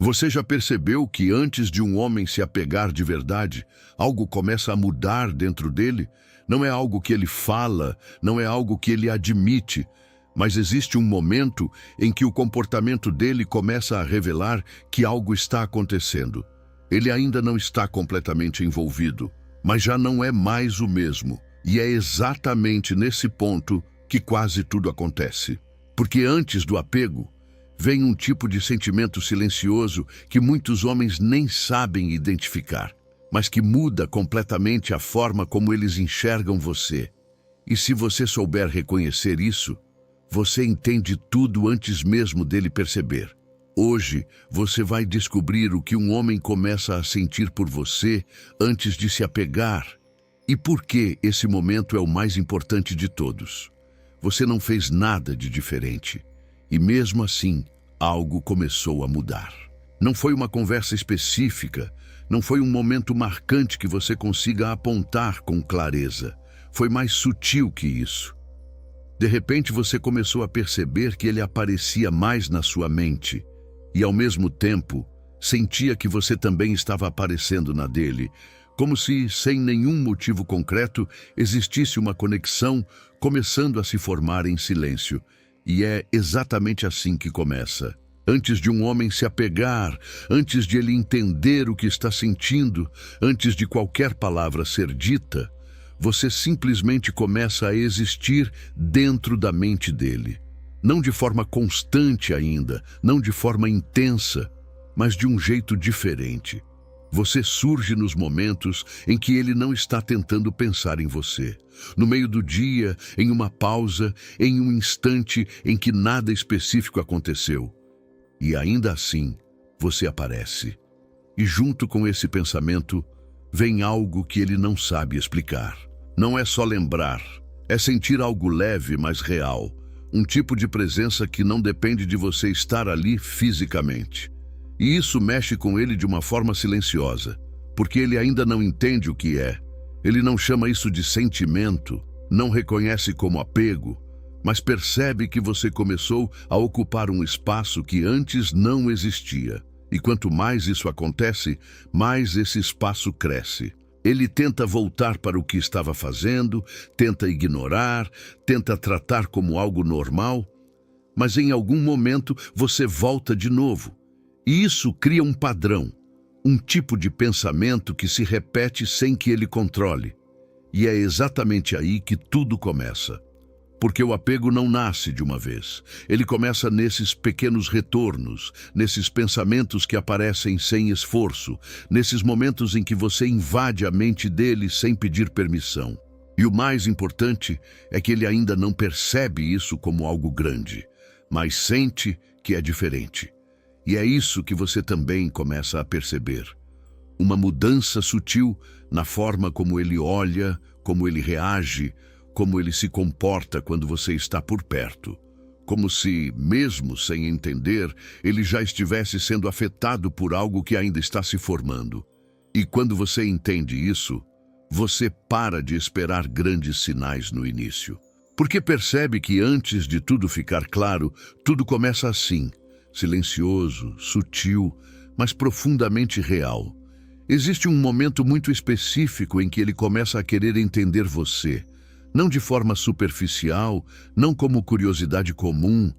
Você já percebeu que antes de um homem se apegar de verdade, algo começa a mudar dentro dele? Não é algo que ele fala, não é algo que ele admite, mas existe um momento em que o comportamento dele começa a revelar que algo está acontecendo. Ele ainda não está completamente envolvido, mas já não é mais o mesmo. E é exatamente nesse ponto que quase tudo acontece. Porque antes do apego, vem um tipo de sentimento silencioso que muitos homens nem sabem identificar, mas que muda completamente a forma como eles enxergam você. E se você souber reconhecer isso, você entende tudo antes mesmo dele perceber. Hoje, você vai descobrir o que um homem começa a sentir por você antes de se apegar. E por que esse momento é o mais importante de todos. Você não fez nada de diferente. E mesmo assim, algo começou a mudar. Não foi uma conversa específica, não foi um momento marcante que você consiga apontar com clareza. Foi mais sutil que isso. De repente você começou a perceber que ele aparecia mais na sua mente e, ao mesmo tempo, sentia que você também estava aparecendo na dele, como se, sem nenhum motivo concreto, existisse uma conexão começando a se formar em silêncio. E é exatamente assim que começa. Antes de um homem se apegar, antes de ele entender o que está sentindo, antes de qualquer palavra ser dita, você simplesmente começa a existir dentro da mente dele. Não de forma constante ainda, não de forma intensa, mas de um jeito diferente. Você surge nos momentos em que ele não está tentando pensar em você. No meio do dia, em uma pausa, em um instante em que nada específico aconteceu. E ainda assim, você aparece. E junto com esse pensamento, vem algo que ele não sabe explicar. Não é só lembrar, é sentir algo leve, mas real. Um tipo de presença que não depende de você estar ali fisicamente. E isso mexe com ele de uma forma silenciosa, porque ele ainda não entende o que é. Ele não chama isso de sentimento, não reconhece como apego, mas percebe que você começou a ocupar um espaço que antes não existia. E quanto mais isso acontece, mais esse espaço cresce. Ele tenta voltar para o que estava fazendo, tenta ignorar, tenta tratar como algo normal, mas em algum momento você volta de novo. E isso cria um padrão, um tipo de pensamento que se repete sem que ele controle. E é exatamente aí que tudo começa. Porque o apego não nasce de uma vez. Ele começa nesses pequenos retornos, nesses pensamentos que aparecem sem esforço, nesses momentos em que você invade a mente dele sem pedir permissão. E o mais importante é que ele ainda não percebe isso como algo grande, mas sente que é diferente. E é isso que você também começa a perceber. Uma mudança sutil na forma como ele olha, como ele reage, como ele se comporta quando você está por perto. Como se, mesmo sem entender, ele já estivesse sendo afetado por algo que ainda está se formando. E quando você entende isso, você para de esperar grandes sinais no início. Porque percebe que antes de tudo ficar claro, tudo começa assim, silencioso, sutil, mas profundamente real. Existe um momento muito específico em que ele começa a querer entender você, não de forma superficial, não como curiosidade comum,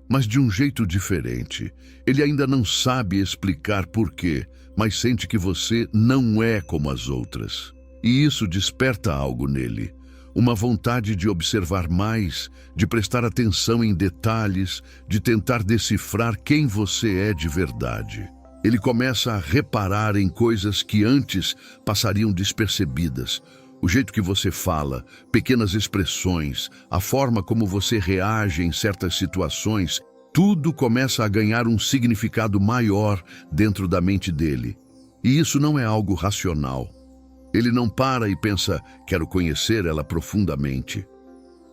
mas de um jeito diferente. Ele ainda não sabe explicar por quê, mas sente que você não é como as outras. E isso desperta algo nele. Uma vontade de observar mais, de prestar atenção em detalhes, de tentar decifrar quem você é de verdade. Ele começa a reparar em coisas que antes passariam despercebidas. O jeito que você fala, pequenas expressões, a forma como você reage em certas situações, tudo começa a ganhar um significado maior dentro da mente dele. E isso não é algo racional. Ele não para e pensa, quero conhecer ela profundamente.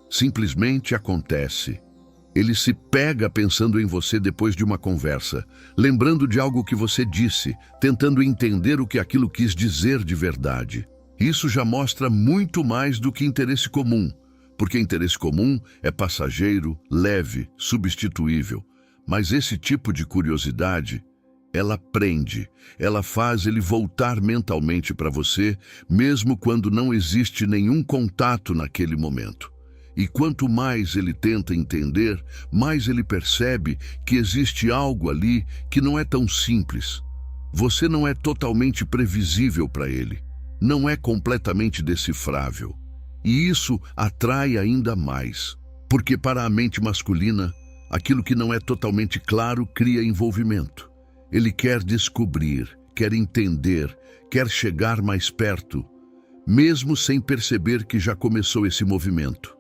Simplesmente acontece. Ele se pega pensando em você depois de uma conversa, lembrando de algo que você disse, tentando entender o que aquilo quis dizer de verdade. Isso já mostra muito mais do que interesse comum, porque interesse comum é passageiro, leve, substituível. Mas esse tipo de curiosidade, ela prende, ela faz ele voltar mentalmente para você, mesmo quando não existe nenhum contato naquele momento. E quanto mais ele tenta entender, mais ele percebe que existe algo ali que não é tão simples. Você não é totalmente previsível para ele, não é completamente decifrável. E isso atrai ainda mais, porque para a mente masculina, aquilo que não é totalmente claro cria envolvimento. Ele quer descobrir, quer entender, quer chegar mais perto, mesmo sem perceber que já começou esse movimento.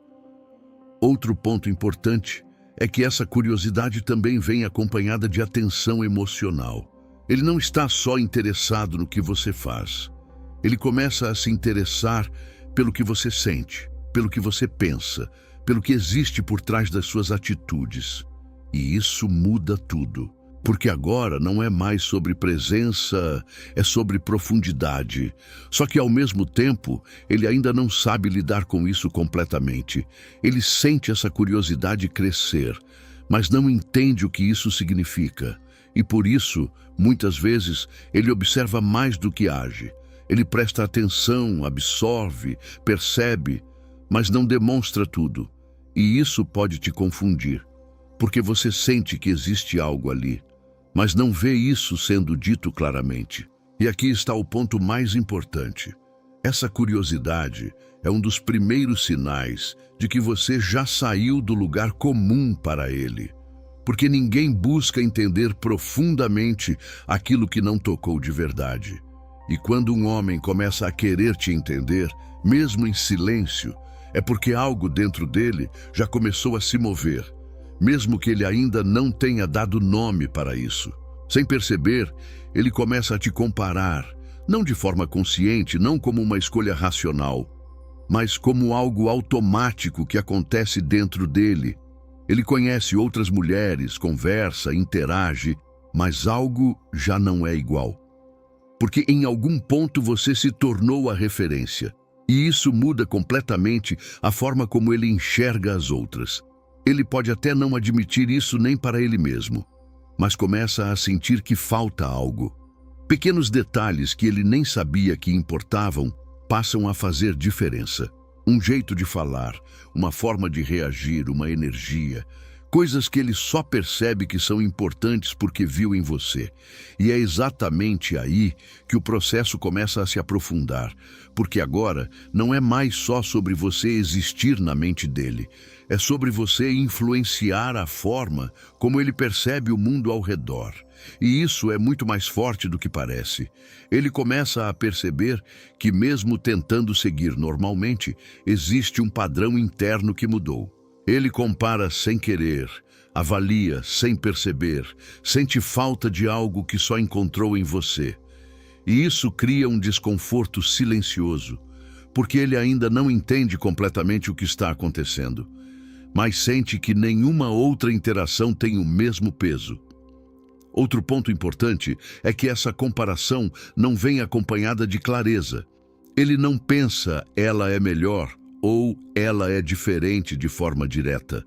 Outro ponto importante é que essa curiosidade também vem acompanhada de atenção emocional. Ele não está só interessado no que você faz. Ele começa a se interessar pelo que você sente, pelo que você pensa, pelo que existe por trás das suas atitudes. E isso muda tudo. Porque agora não é mais sobre presença, é sobre profundidade. Só que ao mesmo tempo, ele ainda não sabe lidar com isso completamente. Ele sente essa curiosidade crescer, mas não entende o que isso significa. E por isso, muitas vezes, ele observa mais do que age. Ele presta atenção, absorve, percebe, mas não demonstra tudo. E isso pode te confundir, porque você sente que existe algo ali, mas não vê isso sendo dito claramente. E aqui está o ponto mais importante. Essa curiosidade é um dos primeiros sinais de que você já saiu do lugar comum para ele. Porque ninguém busca entender profundamente aquilo que não tocou de verdade. E quando um homem começa a querer te entender, mesmo em silêncio, é porque algo dentro dele já começou a se mover, mesmo que ele ainda não tenha dado nome para isso. Sem perceber, ele começa a te comparar, não de forma consciente, não como uma escolha racional, mas como algo automático que acontece dentro dele. Ele conhece outras mulheres, conversa, interage, mas algo já não é igual. Porque em algum ponto você se tornou a referência, e isso muda completamente a forma como ele enxerga as outras. Ele pode até não admitir isso nem para ele mesmo, mas começa a sentir que falta algo. Pequenos detalhes que ele nem sabia que importavam passam a fazer diferença. Um jeito de falar, uma forma de reagir, uma energia, coisas que ele só percebe que são importantes porque viu em você. E é exatamente aí que o processo começa a se aprofundar, porque agora não é mais só sobre você existir na mente dele, é sobre você influenciar a forma como ele percebe o mundo ao redor. E isso é muito mais forte do que parece. Ele começa a perceber que mesmo tentando seguir normalmente, existe um padrão interno que mudou. Ele compara sem querer, avalia sem perceber, sente falta de algo que só encontrou em você. E isso cria um desconforto silencioso, porque ele ainda não entende completamente o que está acontecendo, mas sente que nenhuma outra interação tem o mesmo peso. Outro ponto importante é que essa comparação não vem acompanhada de clareza. Ele não pensa ela é melhor ou ela é diferente de forma direta.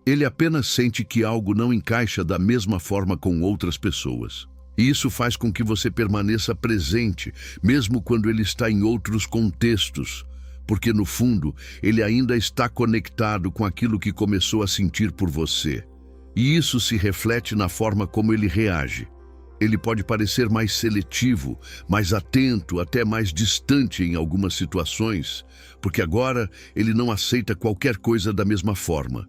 Ele apenas sente que algo não encaixa da mesma forma com outras pessoas. E isso faz com que você permaneça presente, mesmo quando ele está em outros contextos, porque no fundo ele ainda está conectado com aquilo que começou a sentir por você. E isso se reflete na forma como ele reage. Ele pode parecer mais seletivo, mais atento, até mais distante em algumas situações, porque agora ele não aceita qualquer coisa da mesma forma.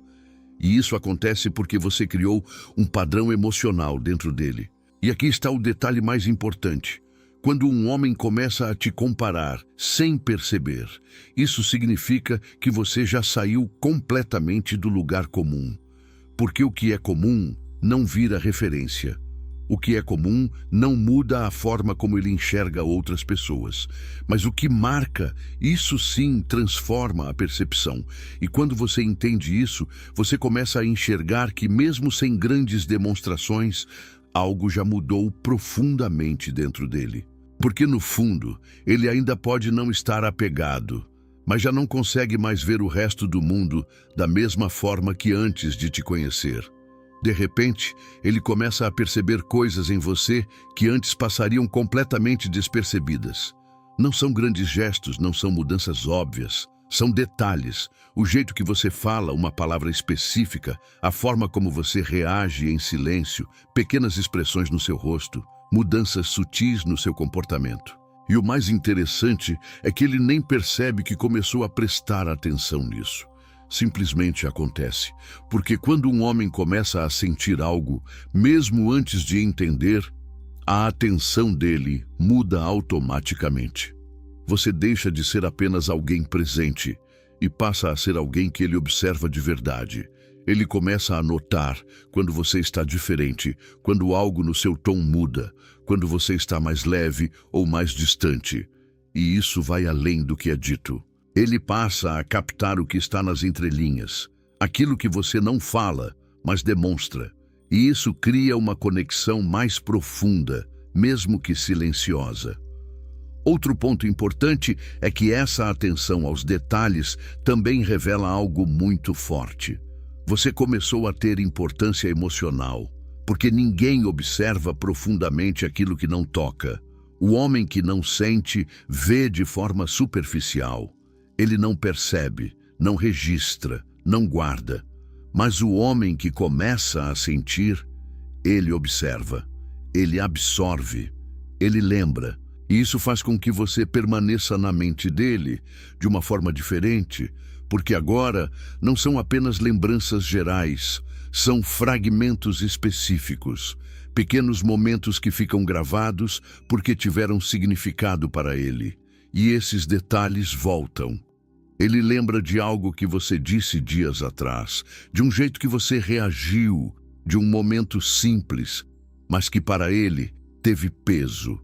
E isso acontece porque você criou um padrão emocional dentro dele. E aqui está o detalhe mais importante. Quando um homem começa a te comparar sem perceber, isso significa que você já saiu completamente do lugar comum. Porque o que é comum não vira referência. O que é comum não muda a forma como ele enxerga outras pessoas. Mas o que marca, isso sim transforma a percepção. E quando você entende isso, você começa a enxergar que mesmo sem grandes demonstrações, algo já mudou profundamente dentro dele. Porque no fundo, ele ainda pode não estar apegado, mas já não consegue mais ver o resto do mundo da mesma forma que antes de te conhecer. De repente, ele começa a perceber coisas em você que antes passariam completamente despercebidas. Não são grandes gestos, não são mudanças óbvias. São detalhes, o jeito que você fala uma palavra específica, a forma como você reage em silêncio, pequenas expressões no seu rosto, mudanças sutis no seu comportamento. E o mais interessante é que ele nem percebe que começou a prestar atenção nisso. Simplesmente acontece, porque quando um homem começa a sentir algo, mesmo antes de entender, a atenção dele muda automaticamente. Você deixa de ser apenas alguém presente e passa a ser alguém que ele observa de verdade. Ele começa a notar quando você está diferente, quando algo no seu tom muda, quando você está mais leve ou mais distante. E isso vai além do que é dito. Ele passa a captar o que está nas entrelinhas, aquilo que você não fala, mas demonstra. E isso cria uma conexão mais profunda, mesmo que silenciosa. Outro ponto importante é que essa atenção aos detalhes também revela algo muito forte. Você começou a ter importância emocional, porque ninguém observa profundamente aquilo que não toca. O homem que não sente, vê de forma superficial. Ele não percebe, não registra, não guarda. Mas o homem que começa a sentir, ele observa, ele absorve, ele lembra. E isso faz com que você permaneça na mente dele de uma forma diferente, porque agora não são apenas lembranças gerais, são fragmentos específicos, pequenos momentos que ficam gravados porque tiveram significado para ele. E esses detalhes voltam. Ele lembra de algo que você disse dias atrás, de um jeito que você reagiu, de um momento simples, mas que para ele teve peso.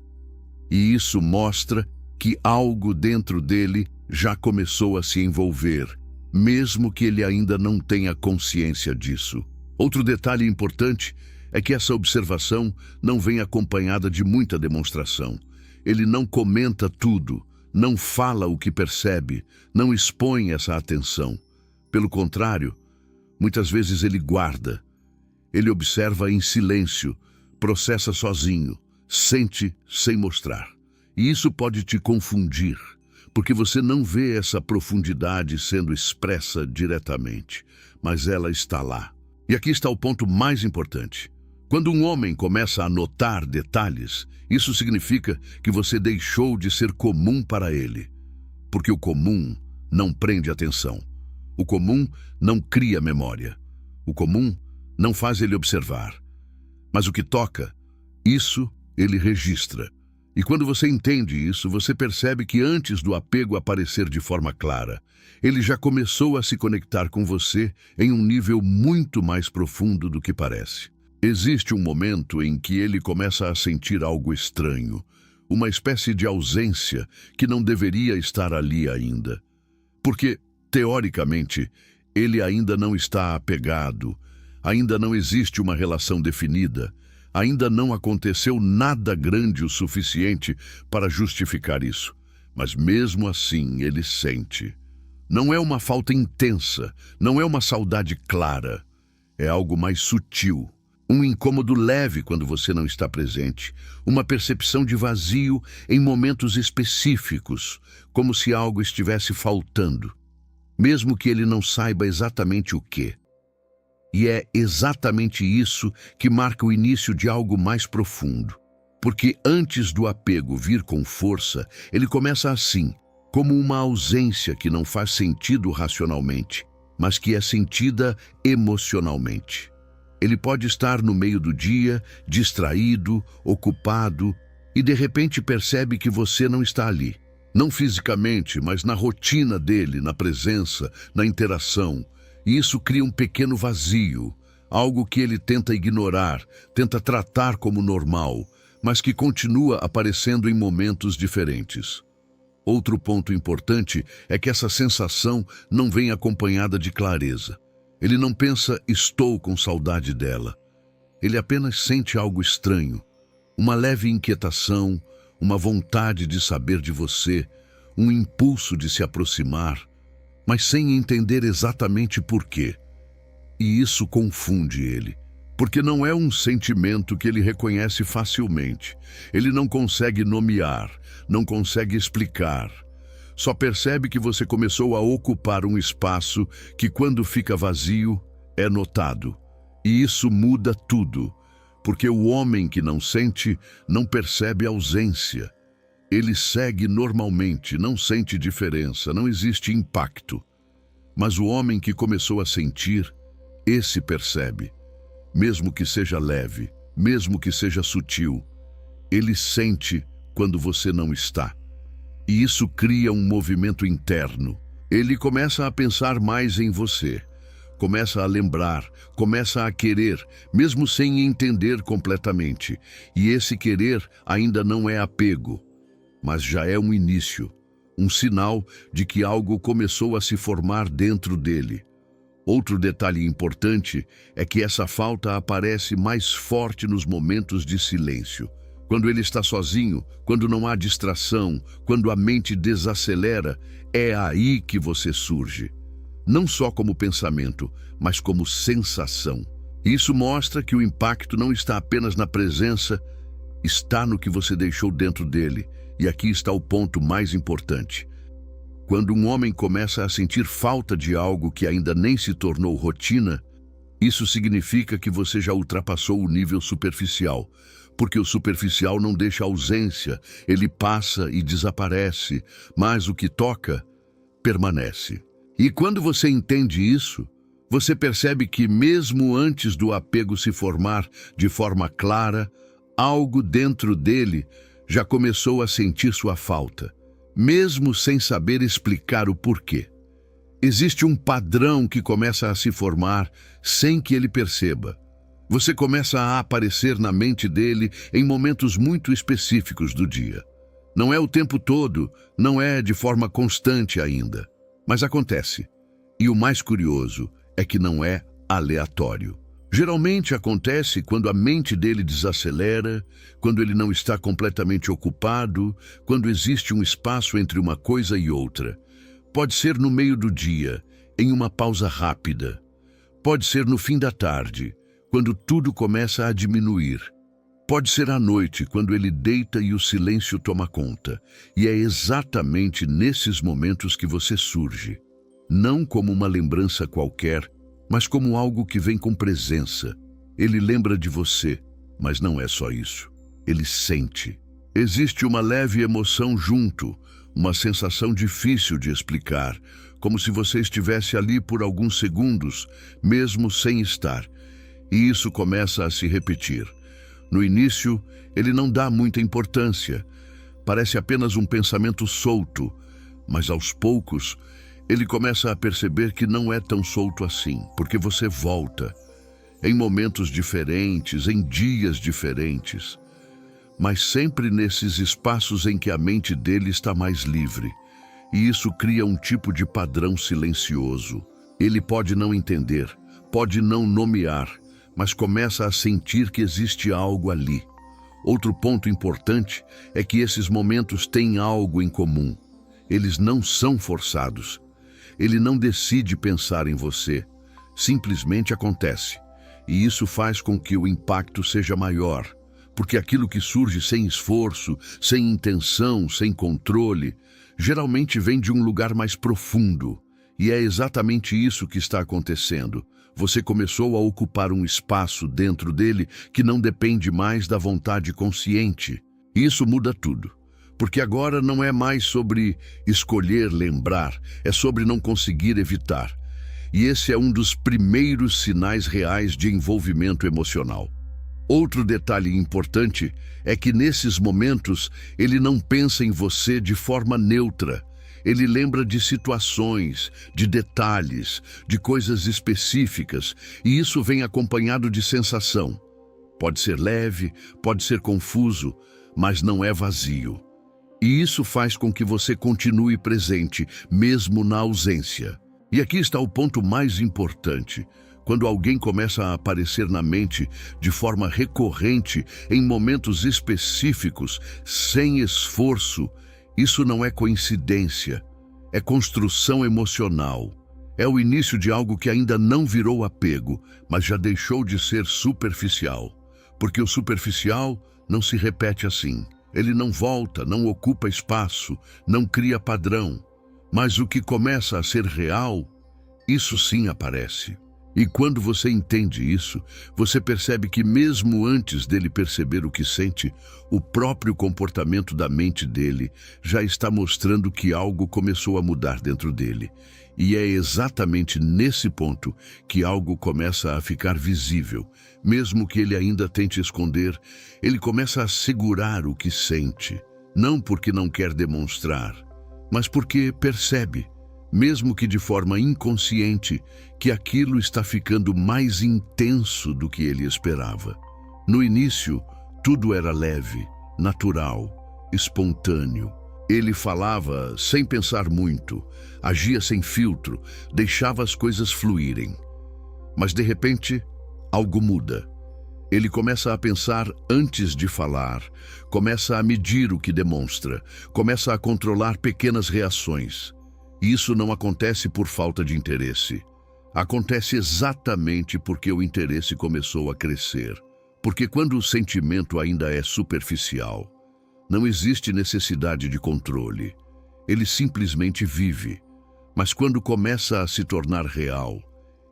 E isso mostra que algo dentro dele já começou a se envolver, mesmo que ele ainda não tenha consciência disso. Outro detalhe importante é que essa observação não vem acompanhada de muita demonstração. Ele não comenta tudo, não fala o que percebe, não expõe essa atenção. Pelo contrário, muitas vezes ele guarda. Ele observa em silêncio, processa sozinho, sente sem mostrar. E isso pode te confundir, porque você não vê essa profundidade sendo expressa diretamente, mas ela está lá. E aqui está o ponto mais importante. Quando um homem começa a notar detalhes, isso significa que você deixou de ser comum para ele. Porque o comum não prende atenção. O comum não cria memória. O comum não faz ele observar. Mas o que toca, isso ele registra. E quando você entende isso, você percebe que antes do apego aparecer de forma clara, ele já começou a se conectar com você em um nível muito mais profundo do que parece. Existe um momento em que ele começa a sentir algo estranho, uma espécie de ausência que não deveria estar ali ainda. Porque, teoricamente, ele ainda não está apegado, ainda não existe uma relação definida, ainda não aconteceu nada grande o suficiente para justificar isso. Mas mesmo assim ele sente. Não é uma falta intensa, não é uma saudade clara. É algo mais sutil. Um incômodo leve quando você não está presente. Uma percepção de vazio em momentos específicos, como se algo estivesse faltando. Mesmo que ele não saiba exatamente o quê. E é exatamente isso que marca o início de algo mais profundo. Porque antes do apego vir com força, ele começa assim, como uma ausência que não faz sentido racionalmente, mas que é sentida emocionalmente. Ele pode estar no meio do dia, distraído, ocupado, e de repente percebe que você não está ali. Não fisicamente, mas na rotina dele, na presença, na interação. E isso cria um pequeno vazio, algo que ele tenta ignorar, tenta tratar como normal, mas que continua aparecendo em momentos diferentes. Outro ponto importante é que essa sensação não vem acompanhada de clareza. Ele não pensa, estou com saudade dela. Ele apenas sente algo estranho, uma leve inquietação, uma vontade de saber de você, um impulso de se aproximar, mas sem entender exatamente por quê. E isso confunde ele. Porque não é um sentimento que ele reconhece facilmente. Ele não consegue nomear, não consegue explicar. Só percebe que você começou a ocupar um espaço que, quando fica vazio, é notado. E isso muda tudo, porque o homem que não sente não percebe ausência. Ele segue normalmente, não sente diferença, não existe impacto. Mas o homem que começou a sentir, esse percebe. Mesmo que seja leve, mesmo que seja sutil, ele sente quando você não está. E isso cria um movimento interno. Ele começa a pensar mais em você, começa a lembrar, começa a querer, mesmo sem entender completamente. E esse querer ainda não é apego, mas já é um início, um sinal de que algo começou a se formar dentro dele. Outro detalhe importante é que essa falta aparece mais forte nos momentos de silêncio. Quando ele está sozinho, quando não há distração, quando a mente desacelera, é aí que você surge. Não só como pensamento, mas como sensação. Isso mostra que o impacto não está apenas na presença, está no que você deixou dentro dele. E aqui está o ponto mais importante. Quando um homem começa a sentir falta de algo que ainda nem se tornou rotina, isso significa que você já ultrapassou o nível superficial, porque o superficial não deixa ausência, ele passa e desaparece, mas o que toca permanece. E quando você entende isso, você percebe que mesmo antes do apego se formar de forma clara, algo dentro dele já começou a sentir sua falta, mesmo sem saber explicar o porquê. Existe um padrão que começa a se formar sem que ele perceba. Você começa a aparecer na mente dele em momentos muito específicos do dia. Não é o tempo todo, não é de forma constante ainda, mas acontece. E o mais curioso é que não é aleatório. Geralmente acontece quando a mente dele desacelera, quando ele não está completamente ocupado, quando existe um espaço entre uma coisa e outra. Pode ser no meio do dia, em uma pausa rápida. Pode ser no fim da tarde, quando tudo começa a diminuir. Pode ser à noite, quando ele deita e o silêncio toma conta. E é exatamente nesses momentos que você surge. Não como uma lembrança qualquer, mas como algo que vem com presença. Ele lembra de você, mas não é só isso. Ele sente. Existe uma leve emoção junto, uma sensação difícil de explicar, como se você estivesse ali por alguns segundos, mesmo sem estar. E isso começa a se repetir. No início, ele não dá muita importância. Parece apenas um pensamento solto, mas aos poucos, ele começa a perceber que não é tão solto assim, porque você volta, em momentos diferentes, em dias diferentes, mas sempre nesses espaços em que a mente dele está mais livre. E isso cria um tipo de padrão silencioso. Ele pode não entender, pode não nomear, mas começa a sentir que existe algo ali. Outro ponto importante é que esses momentos têm algo em comum. Eles não são forçados. Ele não decide pensar em você, simplesmente acontece. E isso faz com que o impacto seja maior, porque aquilo que surge sem esforço, sem intenção, sem controle, geralmente vem de um lugar mais profundo. E é exatamente isso que está acontecendo. Você começou a ocupar um espaço dentro dele que não depende mais da vontade consciente. E isso muda tudo. Porque agora não é mais sobre escolher lembrar, é sobre não conseguir evitar. E esse é um dos primeiros sinais reais de envolvimento emocional. Outro detalhe importante é que nesses momentos ele não pensa em você de forma neutra. Ele lembra de situações, de detalhes, de coisas específicas, e isso vem acompanhado de sensação. Pode ser leve, pode ser confuso, mas não é vazio. E isso faz com que você continue presente, mesmo na ausência. E aqui está o ponto mais importante. Quando alguém começa a aparecer na mente de forma recorrente, em momentos específicos, sem esforço, isso não é coincidência, é construção emocional. É o início de algo que ainda não virou apego, mas já deixou de ser superficial. Porque o superficial não se repete assim. Ele não volta, não ocupa espaço, não cria padrão. Mas o que começa a ser real, isso sim aparece. E quando você entende isso, você percebe que mesmo antes dele perceber o que sente, o próprio comportamento da mente dele já está mostrando que algo começou a mudar dentro dele. E é exatamente nesse ponto que algo começa a ficar visível. Mesmo que ele ainda tente esconder, ele começa a segurar o que sente. Não porque não quer demonstrar, mas porque percebe, mesmo que de forma inconsciente, que aquilo está ficando mais intenso do que ele esperava. No início, tudo era leve, natural, espontâneo. Ele falava sem pensar muito, agia sem filtro, deixava as coisas fluírem. Mas de repente, algo muda. Ele começa a pensar antes de falar, começa a medir o que demonstra, começa a controlar pequenas reações. E isso não acontece por falta de interesse. Acontece exatamente porque o interesse começou a crescer. Porque quando o sentimento ainda é superficial, não existe necessidade de controle. Ele simplesmente vive. Mas quando começa a se tornar real,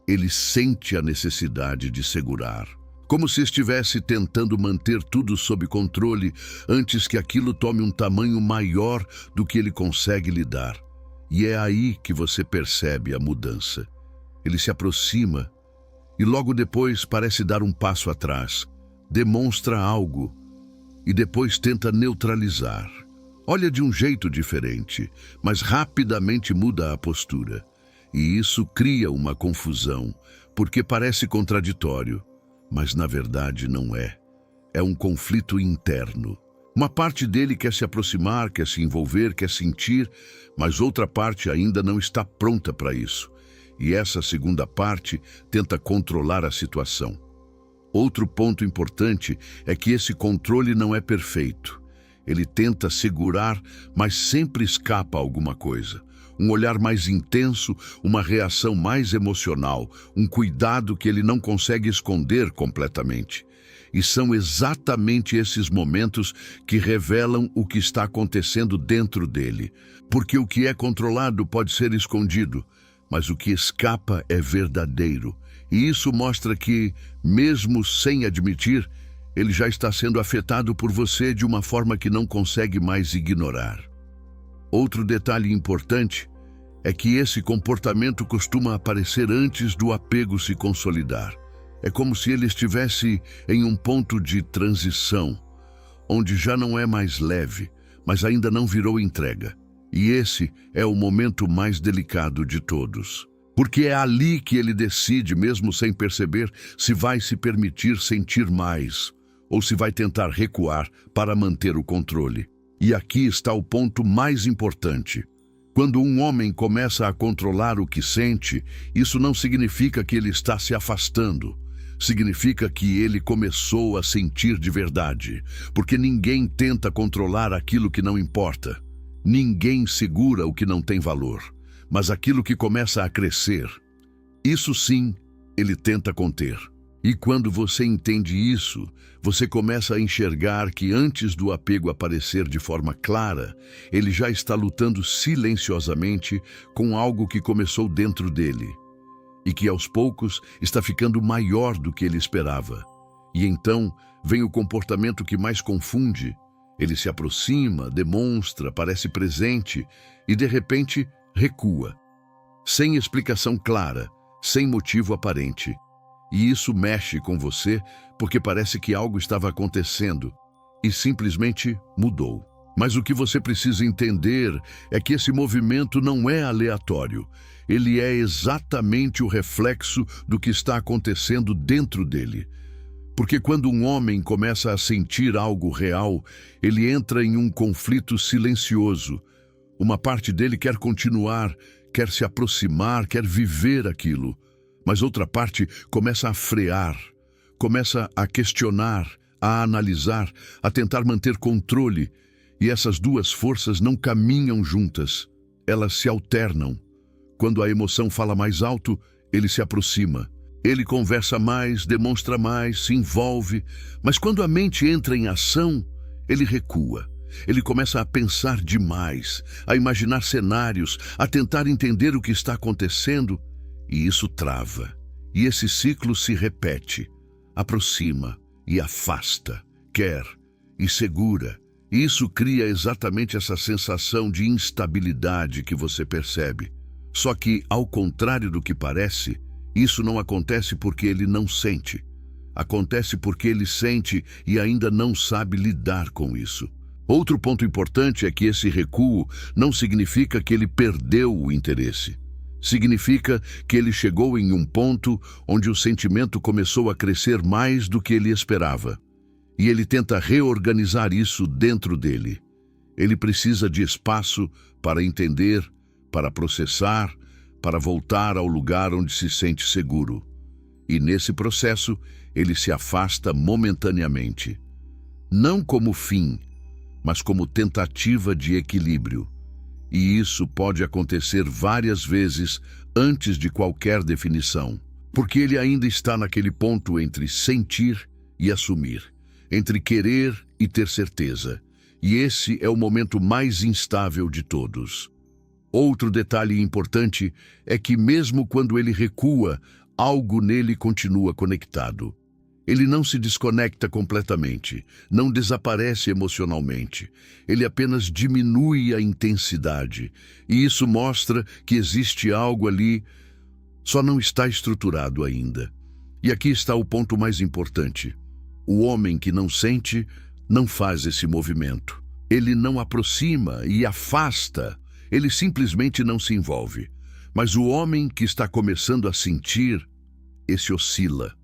ele sente a necessidade de segurar. Como se estivesse tentando manter tudo sob controle antes que aquilo tome um tamanho maior do que ele consegue lidar. E é aí que você percebe a mudança. Ele se aproxima e logo depois parece dar um passo atrás, demonstra algo e depois tenta neutralizar. Olha de um jeito diferente, mas rapidamente muda a postura. E isso cria uma confusão, porque parece contraditório, mas na verdade não é. É um conflito interno. Uma parte dele quer se aproximar, quer se envolver, quer sentir, mas outra parte ainda não está pronta para isso. E essa segunda parte tenta controlar a situação. Outro ponto importante é que esse controle não é perfeito. Ele tenta segurar, mas sempre escapa alguma coisa. Um olhar mais intenso, uma reação mais emocional, um cuidado que ele não consegue esconder completamente. E são exatamente esses momentos que revelam o que está acontecendo dentro dele. Porque o que é controlado pode ser escondido, mas o que escapa é verdadeiro. E isso mostra que, mesmo sem admitir, ele já está sendo afetado por você de uma forma que não consegue mais ignorar. Outro detalhe importante é que esse comportamento costuma aparecer antes do apego se consolidar. É como se ele estivesse em um ponto de transição, onde já não é mais leve, mas ainda não virou entrega. E esse é o momento mais delicado de todos. Porque é ali que ele decide, mesmo sem perceber, se vai se permitir sentir mais, ou se vai tentar recuar para manter o controle. E aqui está o ponto mais importante. Quando um homem começa a controlar o que sente, isso não significa que ele está se afastando. Significa que ele começou a sentir de verdade, porque ninguém tenta controlar aquilo que não importa. Ninguém segura o que não tem valor, mas aquilo que começa a crescer, isso sim, ele tenta conter. E quando você entende isso, você começa a enxergar que antes do apego aparecer de forma clara, ele já está lutando silenciosamente com algo que começou dentro dele e que aos poucos está ficando maior do que ele esperava. E então vem o comportamento que mais confunde. Ele se aproxima, demonstra, parece presente e de repente recua, sem explicação clara, sem motivo aparente. E isso mexe com você porque parece que algo estava acontecendo e simplesmente mudou. Mas o que você precisa entender é que esse movimento não é aleatório. Ele é exatamente o reflexo do que está acontecendo dentro dele. Porque quando um homem começa a sentir algo real, ele entra em um conflito silencioso. Uma parte dele quer continuar, quer se aproximar, quer viver aquilo. Mas outra parte começa a frear, começa a questionar, a analisar, a tentar manter controle. E essas duas forças não caminham juntas, elas se alternam, Quando a emoção fala mais alto, ele se aproxima. Ele conversa mais, demonstra mais, se envolve, mas quando a mente entra em ação, ele recua. Ele começa a pensar demais, a imaginar cenários, a tentar entender o que está acontecendo, e isso trava. E esse ciclo se repete, aproxima e afasta, quer e segura. E isso cria exatamente essa sensação de instabilidade que você percebe. Só que, ao contrário do que parece, isso não acontece porque ele não sente. Acontece porque ele sente e ainda não sabe lidar com isso. Outro ponto importante é que esse recuo não significa que ele perdeu o interesse. Significa que ele chegou em um ponto onde o sentimento começou a crescer mais do que ele esperava. E ele tenta reorganizar isso dentro dele. Ele precisa de espaço para entender, para processar, para voltar ao lugar onde se sente seguro. E nesse processo, ele se afasta momentaneamente. Não como fim, mas como tentativa de equilíbrio. E isso pode acontecer várias vezes antes de qualquer definição, porque ele ainda está naquele ponto entre sentir e assumir, entre querer e ter certeza. E esse é o momento mais instável de todos. Outro detalhe importante é que mesmo quando ele recua, algo nele continua conectado. Ele não se desconecta completamente, não desaparece emocionalmente. Ele apenas diminui a intensidade. E isso mostra que existe algo ali, só não está estruturado ainda. E aqui está o ponto mais importante. O homem que não sente, não faz esse movimento. Ele não aproxima e afasta, ele simplesmente não se envolve. Mas o homem que está começando a sentir, esse oscila,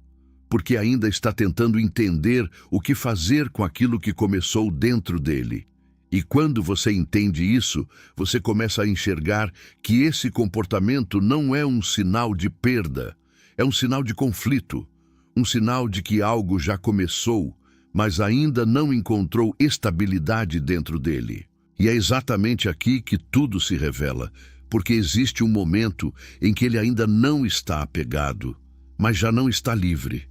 porque ainda está tentando entender o que fazer com aquilo que começou dentro dele. E quando você entende isso, você começa a enxergar que esse comportamento não é um sinal de perda, é um sinal de conflito, um sinal de que algo já começou, mas ainda não encontrou estabilidade dentro dele. E é exatamente aqui que tudo se revela, porque existe um momento em que ele ainda não está apegado, mas já não está livre.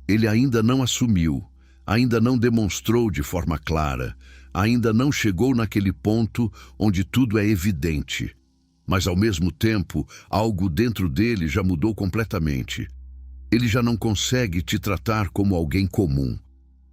Ele ainda não assumiu, ainda não demonstrou de forma clara, ainda não chegou naquele ponto onde tudo é evidente. Mas, ao mesmo tempo, algo dentro dele já mudou completamente. Ele já não consegue te tratar como alguém comum.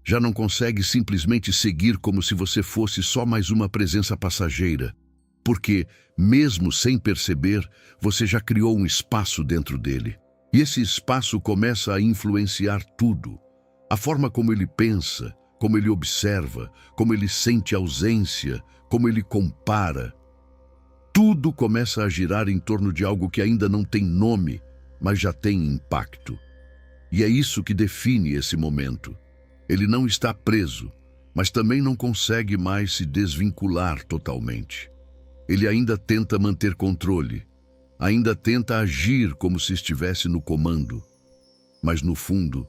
Já não consegue simplesmente seguir como se você fosse só mais uma presença passageira. Porque, mesmo sem perceber, você já criou um espaço dentro dele. E esse espaço começa a influenciar tudo. A forma como ele pensa, como ele observa, como ele sente ausência, como ele compara. Tudo começa a girar em torno de algo que ainda não tem nome, mas já tem impacto. E é isso que define esse momento. Ele não está preso, mas também não consegue mais se desvincular totalmente. Ele ainda tenta manter controle, ainda tenta agir como se estivesse no comando, mas no fundo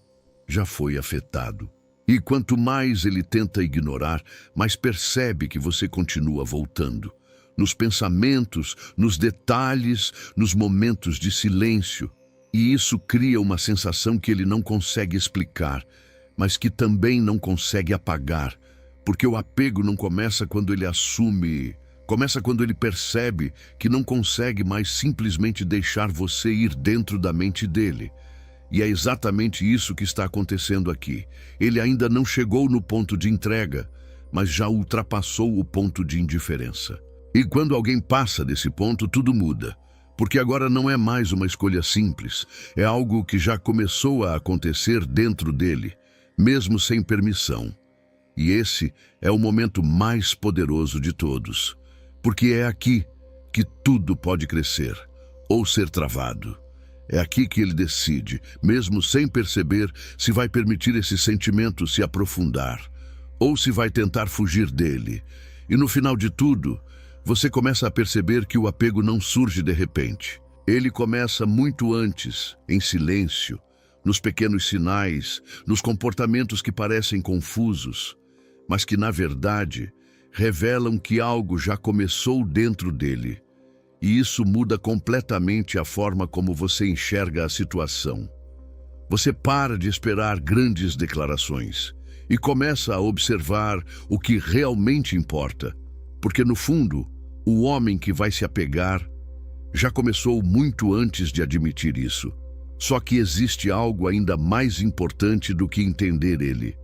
já foi afetado. E quanto mais ele tenta ignorar, mais percebe que você continua voltando. Nos pensamentos, nos detalhes, nos momentos de silêncio. E isso cria uma sensação que ele não consegue explicar, mas que também não consegue apagar, porque o apego não começa quando ele assume, começa quando ele percebe que não consegue mais simplesmente deixar você ir dentro da mente dele. E é exatamente isso que está acontecendo aqui. Ele ainda não chegou no ponto de entrega, mas já ultrapassou o ponto de indiferença. E quando alguém passa desse ponto, tudo muda. Porque agora não é mais uma escolha simples, é algo que já começou a acontecer dentro dele, mesmo sem permissão. E esse é o momento mais poderoso de todos, porque é aqui que tudo pode crescer ou ser travado. É aqui que ele decide, mesmo sem perceber, se vai permitir esse sentimento se aprofundar ou se vai tentar fugir dele. E no final de tudo, você começa a perceber que o apego não surge de repente. Ele começa muito antes, em silêncio, nos pequenos sinais, nos comportamentos que parecem confusos, mas que, na verdade, revelam que algo já começou dentro dele. E isso muda completamente a forma como você enxerga a situação. Você para de esperar grandes declarações e começa a observar o que realmente importa, porque no fundo, o homem que vai se apegar já começou muito antes de admitir isso. Só que existe algo ainda mais importante do que entender ele.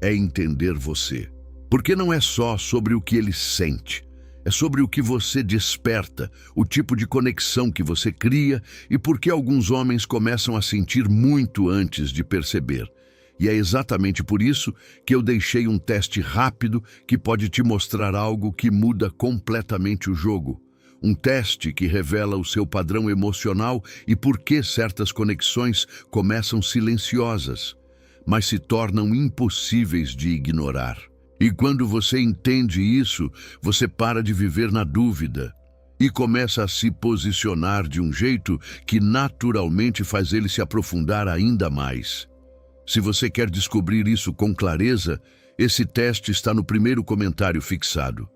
É entender você. Porque não é só sobre o que ele sente. É sobre o que você desperta, o tipo de conexão que você cria e por que alguns homens começam a sentir muito antes de perceber. E é exatamente por isso que eu deixei um teste rápido que pode te mostrar algo que muda completamente o jogo. Um teste que revela o seu padrão emocional e por que certas conexões começam silenciosas, mas se tornam impossíveis de ignorar. E quando você entende isso, você para de viver na dúvida e começa a se posicionar de um jeito que naturalmente faz ele se aprofundar ainda mais. Se você quer descobrir isso com clareza, esse teste está no primeiro comentário fixado.